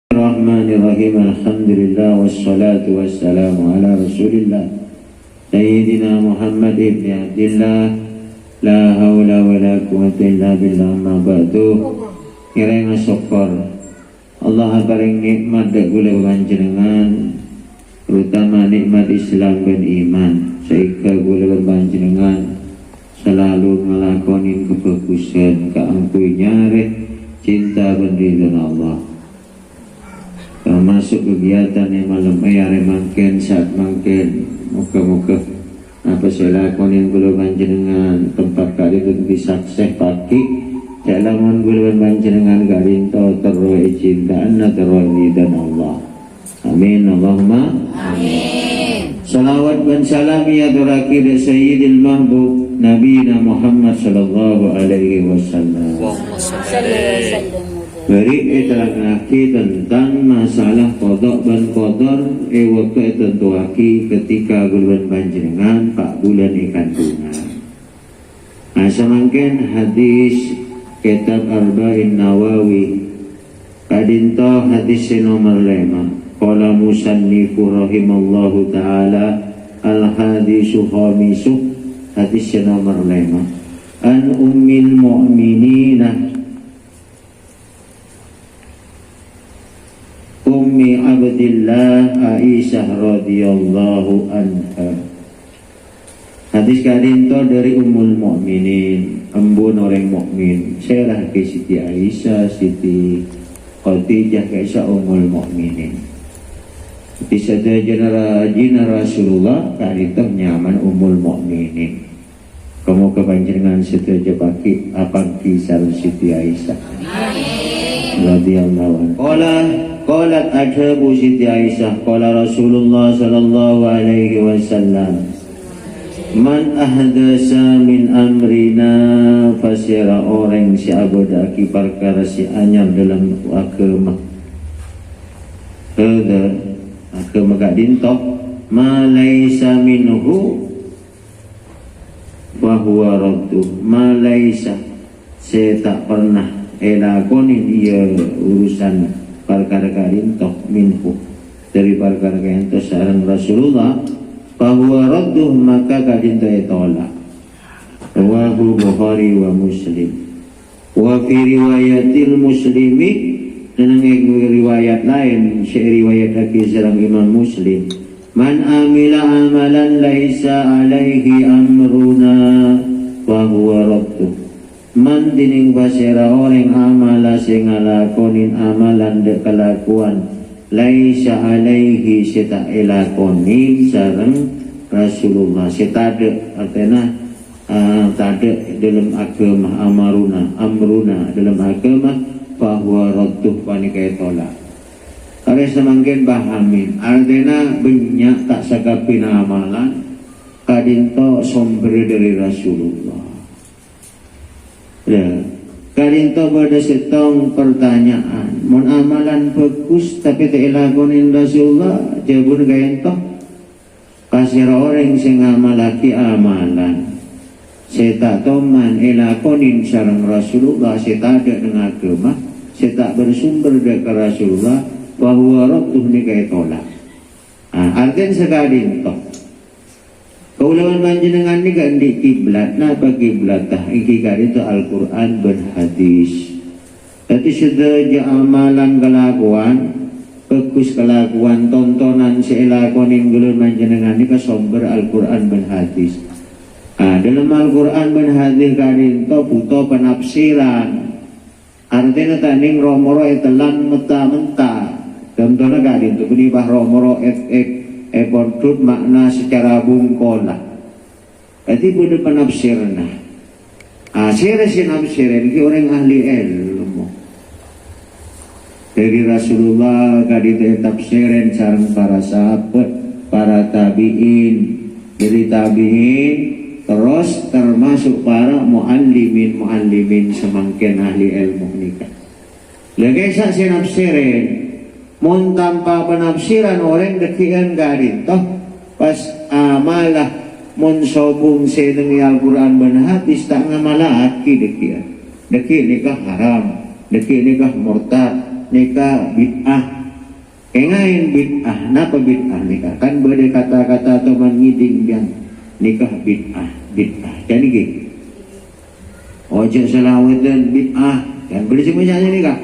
Bismillahirrahmanirrahim. Alhamdulillah wassalatu wassalamu ala Rasulillah Sayyidina Muhammad ibn Abdillah. La haula wa la quwwata illa billah. Ma ba'du. Kirana syukur Allah paling nikmat dak kula panjenengan, terutama nikmat Islam dan iman, sehingga kula panjenengan selalu ngelakoni kebagusan, keangkuh nyareh cinta bendina Allah. Termasuk kegiatan yang malam ayare mangken saat mangken muka-muka apa saya lakonin kula panjenengan tempat kali itu bisa sukses pagi jalanan kula panjenengan garinto terus cintaan terus dan Allah. Amin Allahumma amin. Salawat dan salam ya turakir Sayyidil Mahbub Nabiina Muhammad sallallahu alaihi wasallam. Beri iterangake tentang masalah kodok dan kodor waktu tentuaki ketika guluan panjenengan 4 bulan ikan tuna. Nah semangkin hadis kitab Arba'in Nawawi kadinto hadis nomor 5. Qala musannifu rahimallahu ta'ala al-hadisu khamisu, hadis nomor 5. An ummil mu'minina Ummi Abdillah Aisyah radhiyallahu anha. Hadis kadinto dari Ummul Mukminin, embun orang mukmin. Saya ke Siti Aisyah, Siti Khadijah kaisa Ummul Mukminin. Di sadaya jina Rasulullah kadinto nyaman Ummul Mukminin. Kamu kepanjenengan sedaya baki apa kisah Siti Aisyah radhiyallahu anha. Qalat adhabu Siti Aisyah qala Rasulullah sallallahu alaihi wasallam man ahdasa min amrina fasira orang si abadaki perkara si anyar dalam agama agama kadinto ma laisa minhu bahwa raddu ma laisa saya tak pernah elakonin ia urusan perkara karintoh minhu dari perkara karintoh sareng Rasulullah bahwa radduh maka karintoh tolak. Rawahu Bukhari wa Muslim. Wa fi riwayatil Muslimi dan riwayat lain riwayat lagi sareng Imam Muslim man amila amalan laisa alaihi amruna wa huwa radduh. Man dining basira orang amala sing ngalakonin amalan de kelakuan laisa alaihi sita elakonin sareng Rasulullah sitade artinya tade dalam agama amruna dalam agama bahwa radduh panikai tolak. Kare semangkin pahamin artinya banyak tak sakapin amalan kadinto sumber dari Rasulullah. Ya, karinto pada setong pertanyaan, mon amalan bagus tapi tak ilakonin Rasulullah, jawabun kainto kasih orang sing ngamalaki amalan, saya tak toman ilakonin sareng Rasulullah, saya tak ada dengan agama, saya tak bersumber dari Rasulullah, bahwa radduh ni kaya tolak. Artinya sekarinto. Kaulawan panjenengan ni kan di kiblat, nah bagi kiblat tah iki itu Al-Quran dan hadis. Tapi sudah amalan kelakuan, bagus kelakuan tontonan selakonin gulun panjenengan ni ke sumber Al-Quran dan hadis. Dalam Al-Quran dan hadis kadinto butuh penafsiran. Artinya tanding romoro etelan menta-menta. Contohnya kadinto penibah romoro pondut makna secara bungkola. Jadi boleh penafsirna. Saya nafsirin ki orang ahli ilmu. Dari Rasulullah kadite tafsirin sareng para sahabat, para tabi'in, dari tabi'in terus termasuk para muallimin semangkin ahli ilmu nikah. Lagi saya nafsirin mun tanpa penafsiran orang dekian garin toh pas amalah mun sobung seneng Al-Quran dan hadis tak ngamalaki dekian deki nikah haram, deki nikah murtad, nikah bid'ah. Kengain bid'ah, napa bid'ah nikah? Kan beda kata-kata teman ngiding biang nikah bid'ah, bid'ah. Jadi gitu. Ojo salawatan bid'ah, kan boleh semuanya nikah.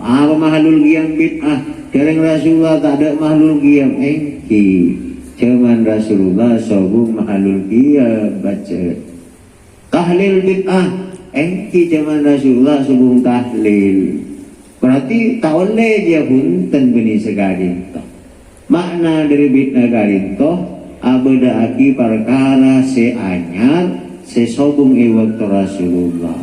Apa mahalul qiyam bid'ah? Dereng Rasulullah tak ada mahalul qiyam engki. Cuman Rasulullah sobung mahalul qiyam baca. Tahlil bid'ah engki cuman Rasulullah sobung tahlil. Berarti tak oleh dia punten benih segarinto. Makna dari bid'ah garinto abada aki perkara seanyar sesobung waktu Rasulullah.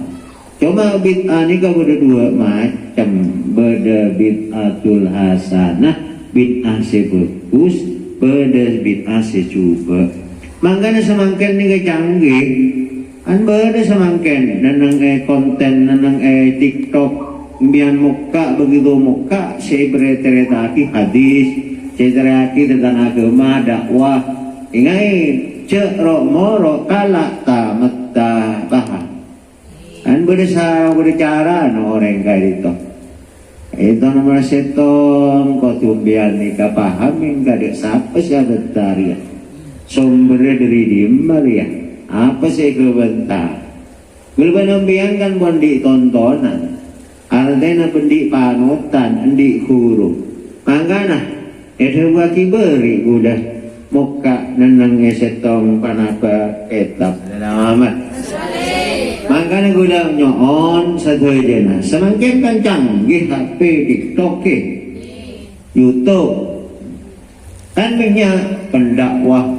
Cuma bid'ah ni kan ada dua macam. Beda bid'atul hasanah, bid'ah sebagus, beda bid'ah secuba. Makanya semangkin ni canggih. An beda semangkin nanang konten nanang TikTok. Bian muka begitu muka saya bercerita hadis, saya cerita tentang agama dakwah. Ingat cek rok morok kalak tamat tahan. Kan berbicara no orang kayak itu nomor setong kau tumbian nikah paham yang gak siapa sih ada tarian sumbernya dari dimana ya apa sih kebentar gulban umbian kan bondi tontonan. Artinya pendik panutan, pendik huruf. Makanya, itu waki beri udah muka nenang setong panapa etap dalam amat. Makanya gula nyoon satu jena. Semakin kan canggih HP, TikTok, YouTube. Kan banyak pendakwah,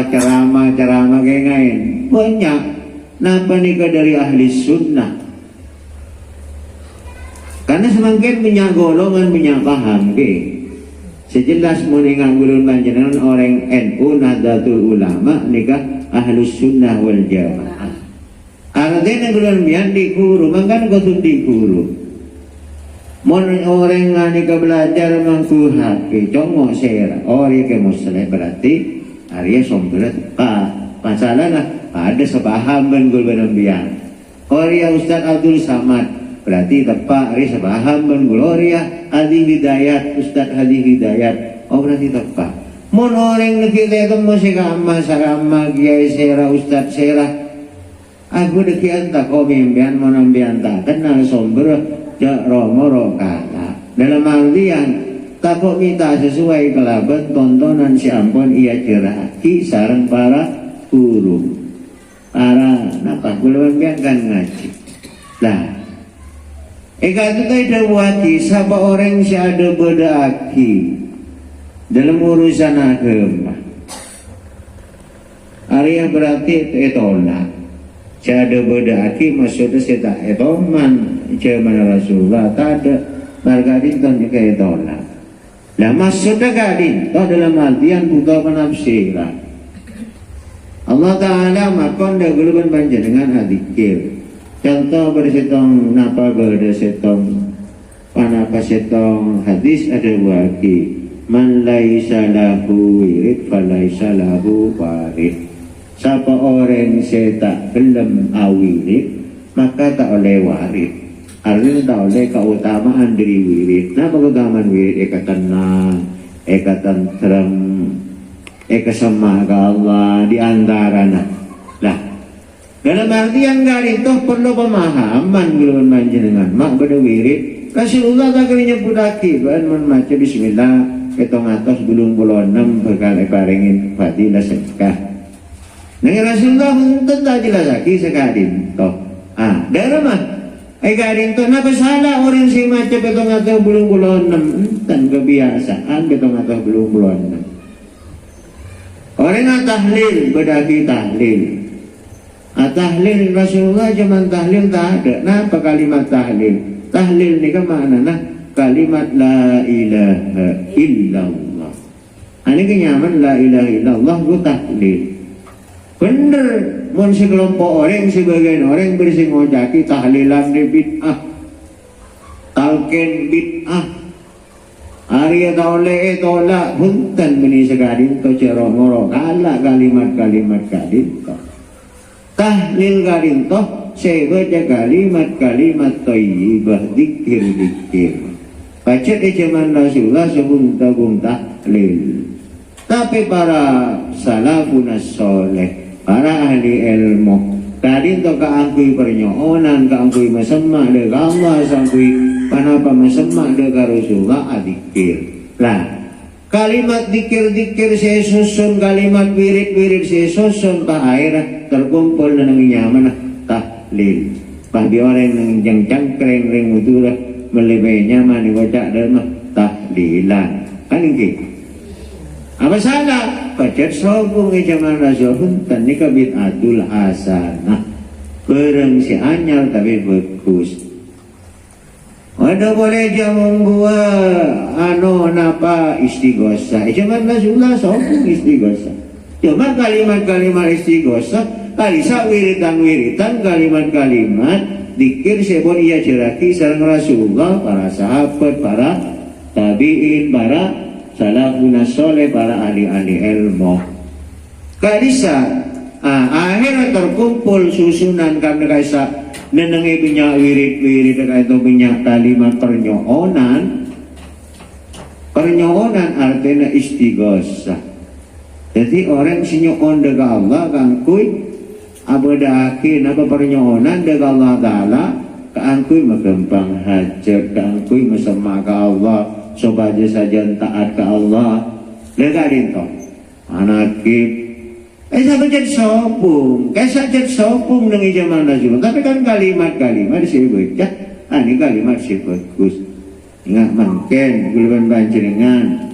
ceramah kayak ngain. Banyak. Napa nikah dari ahli sunnah? Karena semakin punya golongan, punya paham sejelas meninggal gulun panjenengan orang NU Nahdlatul Ulama nikah ahlus sunnah wal jamaah. Artinya gulun bian dikuru, makan kau dikuru. Mon orang nikah belajar mangku HP, congok sera. Orang ke muslim berarti Arya sombret. Masalahnya ada sepaham ben gulun bian. Orang Ustaz Abdul Samad. Berarti tepat hari sebaham ben Gloria Hadi Hidayat Ustaz Hadi Hidayat. Oh berarti tepat. Mon orang negeri itu mau segama kiai sera Ustaz sera. Aku dekian tak kau mimpian mau nampian tak kenal sumber jak romo kala. Dalam artian tak kau minta sesuai kelaban tontonan si ampun ia ceraki sarang para guru. Para napa belum kan ngaji. Lah eka itu tidak wati siapa orang yang ada beda aki dalam urusan agama. Arya berarti etolak. Saya ada beda aki maksudnya saya tak etoman. Zaman Rasulullah tak ada bargadin kan juga etolak. Lah maksudnya gadin itu dalam artian buta penafsiran. Allah Ta'ala makon dah guluban panjenengan adikir. Contoh bersetong napa bersetong panapa setong hadis ada waki man laisa lahu wirid falaisa lahu warid. Siapa orang yang tak gelem awirid maka tak oleh warid. Artinya tak oleh keutamaan dari wirid. Napa keutamaan wirid? Eka tenang, eka tentrem, eka semaga Allah di antara lah. Dalam artian gari itu perlu pemahaman gulun panjenengan. Mak beda wirid. Rasulullah tak kali nyebut lagi. Tuhan membaca Bismillah. Ketong atas gulung puluh 6 berkali paringin fadilah sedekah. Dengan Rasulullah tentu jelas lagi sekali. Toh. Dalam mah. Garing itu napa salah orang si macam ketong atas gulung puluh 6. Enten kebiasaan ketong atas gulung puluh 6. Orang tahlil berdaki tahlil. Tahlil Rasulullah zaman tahlil tak ada. Napa kalimat tahlil? Tahlil ni kan makna kalimat la ilaha illallah. Ini kenyaman la ilaha illallah itu tahlil. Bener, mun sekelompok orang sebagian orang bersih ngojaki tahlilan di bid'ah, talqin bid'ah. Arya taule tolak punten meni segadin to cerongoro kala kalimat-kalimat gadin to. Tahlil gadin to saya baca kalimat-kalimat thayyibah, zikir-zikir. Baca di zaman Rasulullah sebung tahlil. Tapi para salafun soleh, para ahli ilmu, tadi to kaangkui pernyohonan, kaangkui masemak dek Allah, sangkui panapa masemak dek Rasulullah adikir. Lah, kalimat dikir-dikir saya susun, kalimat wirid-wirid saya susun, pak air terkumpul dan nyaman tahlil. Pahdi orang yang cangkreng ring utulah melebih nyaman baca dalam tahlilan. Kan ini. Apa salah? Baca sobong zaman Rasul punten ni bid'atul hasanah. Perang si anyar tapi bagus. Ada boleh jamu buah napa istighosah. Zaman Rasulullah sobong istighosah. Cuma kalimat-kalimat istighosah, kalisa wiritan-wiritan kalimat-kalimat dikir sebut ia ceraki sareng Rasulullah, para sahabat, para tabi'in, para salafun soleh, para ahli-ahli ilmu. Kalisa akhirnya terkumpul susunan karena kaisa nenengi punya wirid-wirid atau punya kalimat pernyohonan. Pernyohonan artinya istighosah. Jadi orang sinyoon dega Allah kangkui abadaki napa pernyohonan dega Allah Ta'ala kangkui magempang hajat, kangkui masemak ka Allah, sobaja saja taat ka Allah. Lega dinto anakip sahaja sopung, sahaja sopung nang zaman Rasul. Tapi kan kalimat-kalimat si baca, ini kalimat si bagus. Ingat mangken guluban banjeringan.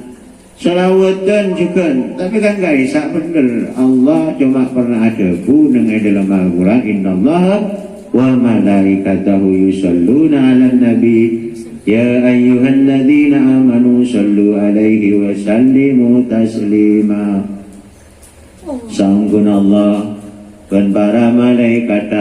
Salawatan juga, tapi kan gak bisa bener. Allah cuma pernah ada buneng dalam Al-Quran. Innallaha wa malaikatahu yusalluna ala nabi ya ayyuhalladzina amanu sallu alaihi wa sallimu taslima. Sanggun Allah dan para malaikat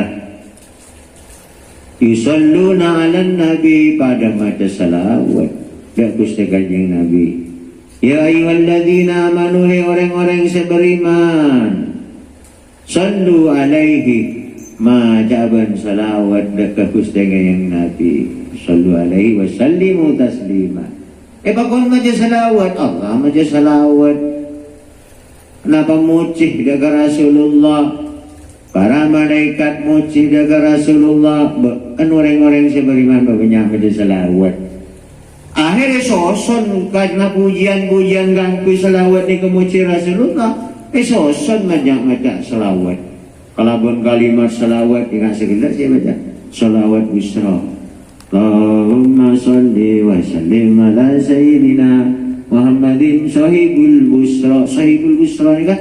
yusalluna ala nabi pada mata salawat dak Gusti Kanjeng Nabi. Ya ayyuhalladzina amanu, hai orang-orang yang beriman, sallu alaihi majaban salawat dekat Gusti yang Nabi, sallu alaihi wa sallimu taslima. Bakon maja salawat Allah, maja salawat napa mucih dekat Rasulullah, para malaikat mucih dekat Rasulullah. Kan orang-orang yang beriman banyak maja salawat. Akhirnya soson karena pujian-pujian gangku selawat di kemuci Rasulullah. Soson majak-majak selawat. Kalabun kalimat selawat ingat sekitar saya baca selawat busra. Allahumma salli wa sallim ala sayyidina Muhammadin sahibul busra. Sahibul busra ini kan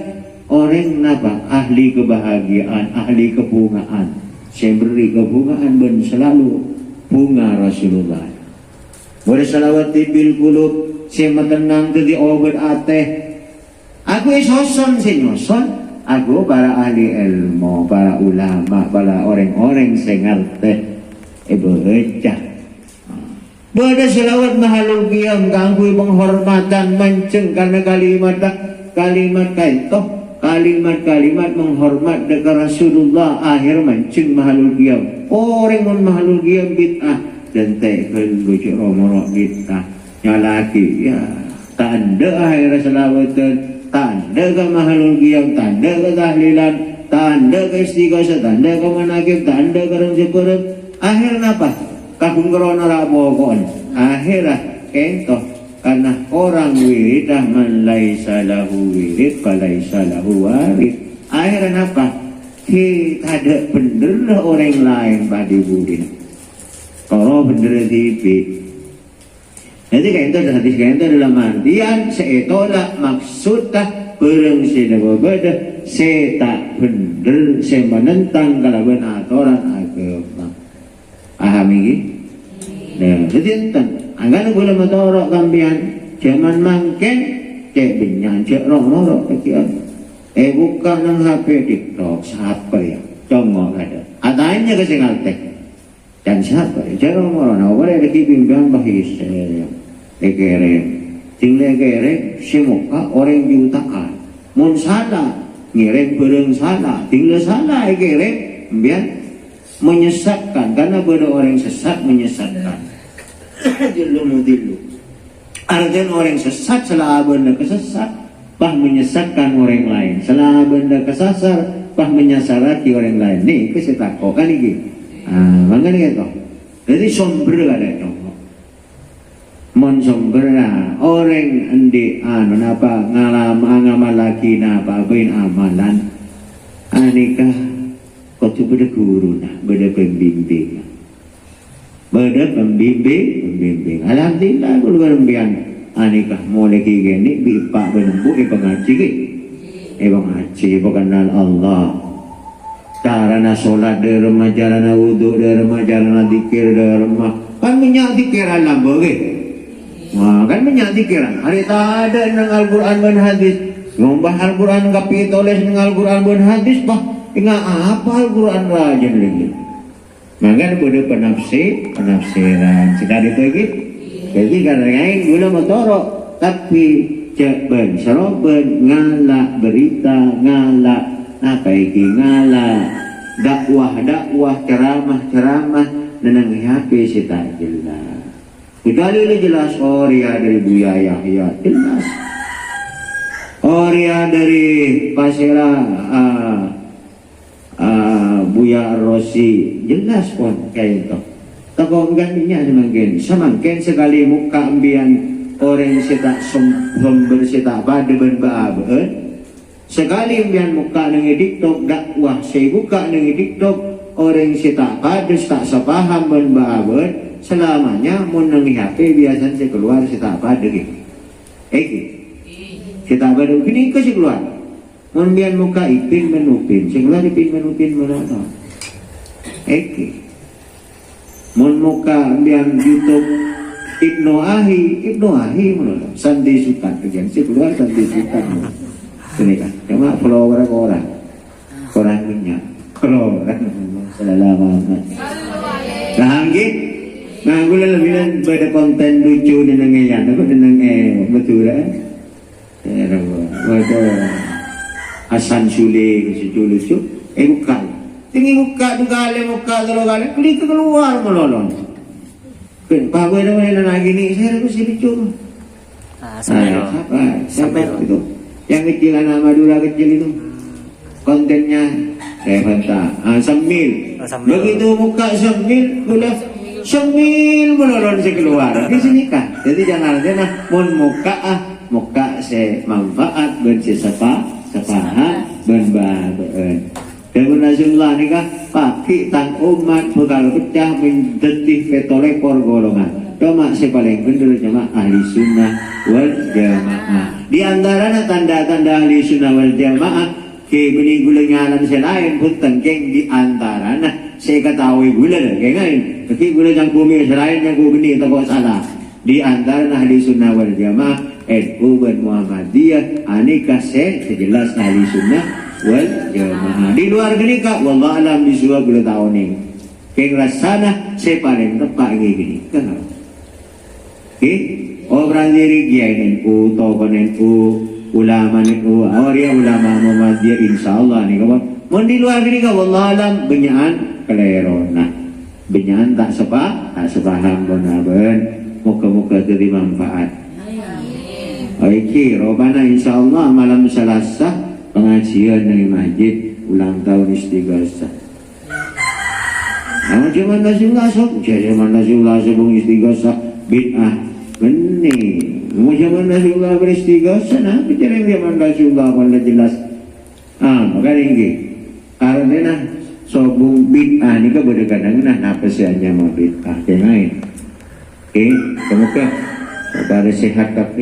orang napa? Ahli kebahagiaan, ahli kebungaan. Saya beri kebungaan dan selalu bunga Rasulullah. Boleh salawat bil kulub, saya tenang tu di obat ateh. Aku soson, saya nyoson. Aku para ahli ilmu, para ulama, para orang-orang saya ngerti. Baca. Bada salawat mahalul qiyam, kangkui penghormatan menceng karena kalimat kaitoh. Kalimat-kalimat menghormat dekat Rasulullah akhir menceng mahalul qiyam. Orang mun mahalul qiyam bid'ah. Dan tekun bujuk romorok kita nyalaki ya tanda akhir selawatan, tanda ke mahalul qiyam, tanda ke tahlilan, tanda ke istighosah, tanda ke manakib, tanda ke rengsikurut. Akhir napa? Kakung korona rabokon. Akhirah kentoh karena orang wiridah man laisa lahu wirid falaisa lahu warid. Akhirnya napa? Kita ada bener orang lain pada budina. Kalau bener TV. Jadi kayak itu hadis kayak itu dalam artian seetolah maksudnya perang sida berbeda seta bener saya menentang kalaban aturan agama. Paham ini? Nah, jadi enten. Anggan boleh motorok kampian zaman mangken cek benyan cek rong-rong kekian. Buka nang HP TikTok siapa ya? Congok ada. Adanya kesengalte. Dan siapa? Jangan orang boleh dikipimpian bahis lekere, tinggal lekere semuka orang jutaan. Mun salah ngirim bereng salah, tinggal salah lekere biar menyesatkan karena pada orang sesat menyesatkan. Dillu mudillu. Artinya orang sesat salah benda kesesat, bah menyesatkan orang lain. Salah benda kesasar, bah menyasarati orang lain. Nih, kesetako kan ini. Makanya gitu. Jadi somber ada itu. Mon somber orang endi napa ngamal lagi napa bain amalan. Anikah kau tu beda guru beda pembimbing. Beda pembimbing. Alhamdulillah guru pembimbing. Anikah mulai gini bipak benembu pengaji ke. Pengaji kenal Allah. Carana solat dari rumah, carana wudhu dari rumah, carana zikir dari rumah. Kan minyak zikir alam boleh. Wah, kan minyak zikir. Hari tak ada nang Al-Quran dan hadis. Ngombah Al-Quran kapi tulis nang Al-Quran dan hadis bah. Ingat apa Al-Quran rajin lagi. Maka pada penafsiran. Sekali itu lagi. Jadi karena yang guna motorok. Tapi ben seroben ngalak berita ngalak apa iki ngala dakwah ceramah nenang HP sita jelas. Dalil jelas Oria dari Buya Yahya jelas. Oria dari Pasira Buya Rosi jelas pun kayak itu. Takut gantinya semangkin sekali muka ambian orang sita sumber sita pada ben sekali ambian muka dengan TikTok dakwah saya buka dengan TikTok orang sita pada tak sepaham ben selamanya mun nang HP biasanya saya keluar sita pada gitu. Kita baru gini ke si keluar. Mun bian muka ipin menupin, si keluar ipin menupin mana? Mun muka bian YouTube Ibnu Ahi mana? Sandi Sultan kegian si keluar Sandi Sultan. Ini kan, cuma follower orang minyak, follower sallallahu alaihi. Langit. Nah, gue lebih pada konten lucu dengan yang aku dengan betul Waduh Hasan Sule lucu bukan tinggi muka kali klik keluar melolong Pak gue ada lagi nih saya harus lucu siapa itu yang kecil anak Madura kecil itu kontennya Sambil begitu muka Sambil melolong saya keluar di sini kan jadi jangan muka se manfaat ben sepaha ben baen dan Rasulullah nikah paki tang umat bekal pecah menjadi petolekor golongan cuma si paling bener cuma ahli sunnah wal jamaah di antara tanda-tanda ahli sunnah wal jamaah ke beni gulengalan selain pun tengkeng di antara saya ketahui gula kayak ngain tapi gula yang bumi selain yang bumi itu kok salah di antara ahli sunnah wal jamaah NU dan Muhammadiyah anikah sejelas ahli sunnah wal jamaah di luar gini kak wallah alam biswa gula tahun ini kayak rasana saya paling tepat gini kenapa orang diri dia NU tokoh NU ulama NU dia ulama Muhammadiyah insyaallah nih kawan mau di luar gini kak wallah alam benyaan kelerona benyaan tak sepaham benar muka-muka dari manfaat. Oke, robana insyaallah malam Selasa pengajian dari masjid ulang tahun istighosah. Zaman Rasulullah sebelum istighosah bid'ah benih. Zaman Rasulullah beristighosah nah bicara zaman Rasulullah pada jelas. Maka ini karena sobung bid'ah ini kadang-kadang apa sih hanya mau bid'ah yang lain. Semoga saudara sehat tapi